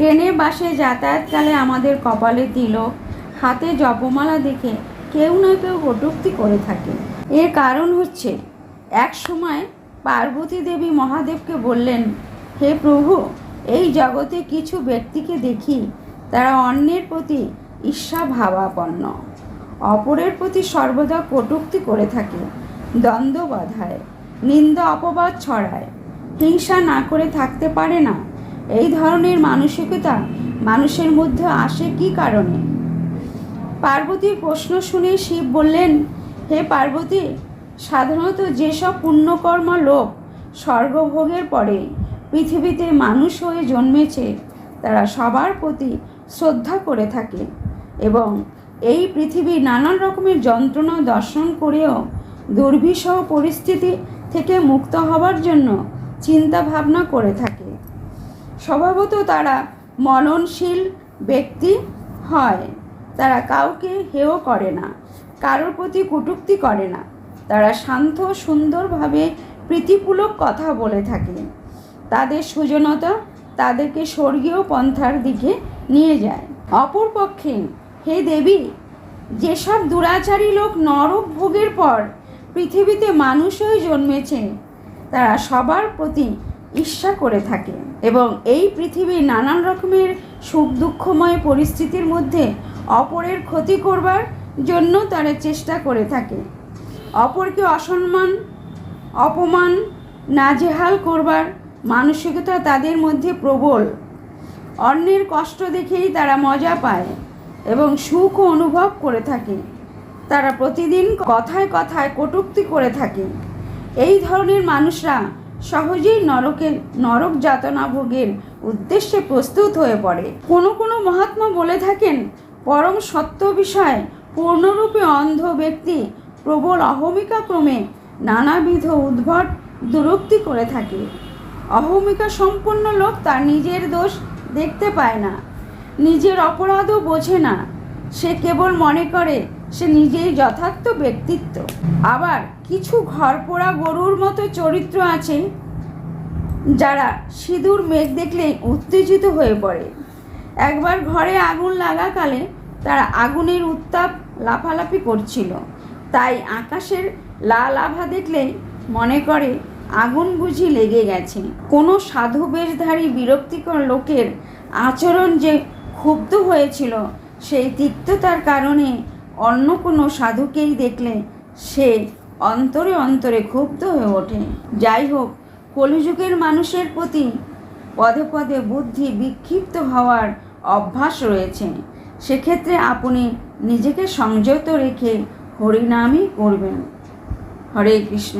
ট্রেনে বাসে যাতায়াতকালে আমাদের কপালে তিলক, হাতে জপমালা দেখে কেউ না কেউ কটূক্তি করে থাকে। এর কারণ হচ্ছে, এক সময় পার্বতী দেবী মহাদেবকে বললেন, হে প্রভু, এই জগতে কিছু ব্যক্তিকে দেখি, তারা অন্যের প্রতি ঈর্ষাভাবাপন্ন, অপরের প্রতি সর্বদা কটূক্তি করে থাকে, দ্বন্দ্ব বাধায়, নিন্দা অপবাদ ছড়ায়, হিংসা না করে থাকতে পারে না। এই ধরনের মানসিকতা মানুষের মধ্যে আসে কী কারণে? পার্বতীর প্রশ্ন শুনে শিব বললেন, হে পার্বতী, সাধারণত যেসব পুণ্যকর্মা লোক স্বর্গভোগের পরে পৃথিবীতে মানুষ হয়ে জন্মেছে, তারা সবার প্রতি শ্রদ্ধা করে থাকে এবং এই পৃথিবী নানান রকমের যন্ত্রণা দর্শন করেও দুর্বিষহ পরিস্থিতি থেকে মুক্ত হবার জন্য চিন্তা ভাবনা করে থাকে। স্বভাবত তারা মননশীল ব্যক্তি হয়। তারা কাউকে হেয় করে না, কারোর প্রতি কটূক্তি করে না। তারা শান্ত সুন্দরভাবে প্রীতিপূলক কথা বলে থাকে। তাদের সুজনতা তাদেরকে স্বর্গীয় পন্থার দিকে নিয়ে যায়। অপরপক্ষে হে দেবী, যেসব দুরাচারী লোক নরক ভোগের পর পৃথিবীতে মানুষ হয়ে জন্মেছে, তারা সবার প্রতি ঈর্ষা করে থাকে এবং এই পৃথিবীর নানান রকমের সুখ দুঃখময় পরিস্থিতির মধ্যে অপরের ক্ষতি করবার জন্য তারা চেষ্টা করে থাকে। অপরকে অসম্মান, অপমান, নাজেহাল করবার মানসিকতা তাদের মধ্যে প্রবল। অন্যের কষ্ট দেখেই তারা মজা পায় এবং সুখও অনুভব করে থাকে। তারা প্রতিদিন কথায় কথায় কটূক্তি করে থাকে। এই ধরনের মানুষরা সহজেই নরক যাতনা ভোগের উদ্দেশ্যে প্রস্তুত হয়ে পড়ে। কোনো কোনো মহাত্মা বলে থাকেন, পরম সত্য বিষয়ে পূর্ণরূপে অন্ধ ব্যক্তি প্রবল অহমিকা ক্রমে নানাবিধ উদ্ভট দুরুক্তি করে থাকে। অহমিকা সম্পন্ন লোক তার নিজের দোষ দেখতে পায় না, নিজের অপরাধও বোঝে না। সে কেবল মনে করে সে নিজেই যথার্থ ব্যক্তিত্ব। আবার কিছু ঘরপোড়া গরুর মতো চরিত্র আছে, যারা সিঁদুর মেঘ দেখলেই উত্তেজিত হয়ে পড়ে। একবার ঘরে আগুন লাগাকালে তারা আগুনের উত্তাপ লাফালাফি করছিল, তাই আকাশের লাল আভা দেখলেই মনে করে আগুন বুঝি লেগে গেছে। কোনো সাধু বেশধারী বিরক্তিকর লোকের আচরণ যে ক্ষুব্ধ হয়েছিল, সেই তিক্ততার কারণে অন্য কোনো সাধুকেই দেখলে সে অন্তরে অন্তরে ক্ষুব্ধ হয়ে ওঠে। যাই হোক, কলিযুগের মানুষের প্রতি পদে পদে বুদ্ধি বিক্ষিপ্ত হওয়ার অভ্যাস রয়েছে। সেক্ষেত্রে আপনি নিজেকে সংযত রেখে হরিনামই করবেন। হরে কৃষ্ণ।